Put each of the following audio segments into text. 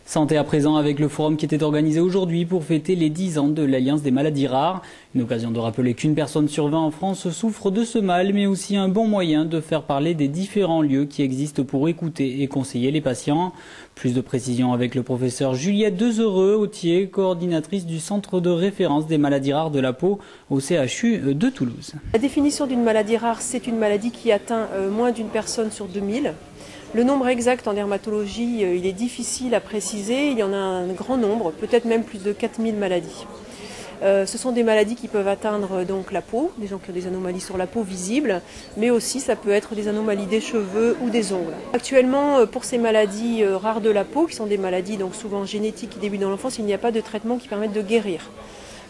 Santé à présent avec le forum qui était organisé aujourd'hui pour fêter les 10 ans de l'Alliance des maladies rares. Une occasion de rappeler qu'une personne sur 20 en France souffre de ce mal, mais aussi un bon moyen de faire parler des différents lieux qui existent pour écouter et conseiller les patients. Plus de précisions avec le professeur Juliette Dezeureux-Autier, coordinatrice du Centre de référence des maladies rares de la peau au CHU de Toulouse. La définition d'une maladie rare, c'est une maladie qui atteint moins d'une personne sur 2000. Le nombre exact en dermatologie, il est difficile à préciser, il y en a un grand nombre, peut-être même plus de 4000 maladies. Ce sont des maladies qui peuvent atteindre donc la peau, des gens qui ont des anomalies sur la peau visibles, mais aussi ça peut être des anomalies des cheveux ou des ongles. Actuellement, pour ces maladies rares de la peau, qui sont des maladies donc souvent génétiques qui débutent dans l'enfance, il n'y a pas de traitement qui permette de guérir.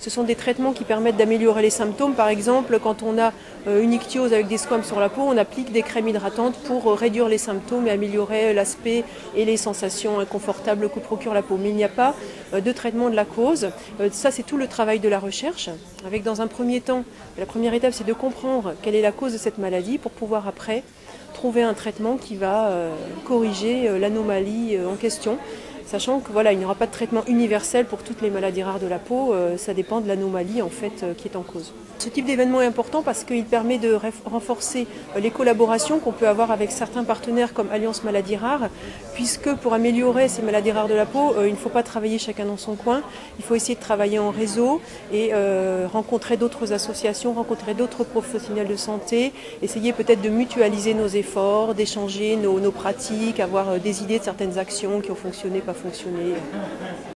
Ce sont des traitements qui permettent d'améliorer les symptômes. Par exemple, quand on a une ichthyose avec des squames sur la peau, on applique des crèmes hydratantes pour réduire les symptômes et améliorer l'aspect et les sensations inconfortables que procure la peau. Mais il n'y a pas de traitement de la cause. Ça, c'est tout le travail de la recherche. Avec, dans un premier temps, la première étape, c'est de comprendre quelle est la cause de cette maladie pour pouvoir après trouver un traitement qui va corriger l'anomalie en question. Sachant que il n'y aura pas de traitement universel pour toutes les maladies rares de la peau, ça dépend de l'anomalie en fait qui est en cause. Ce type d'événement est important parce qu'il permet de renforcer les collaborations qu'on peut avoir avec certains partenaires comme Alliance Maladies Rares, puisque pour améliorer ces maladies rares de la peau, il ne faut pas travailler chacun dans son coin, il faut essayer de travailler en réseau et rencontrer d'autres associations, rencontrer d'autres professionnels de santé, essayer peut-être de mutualiser nos efforts, d'échanger nos pratiques, avoir des idées de certaines actions qui ont fonctionné, pas fonctionné.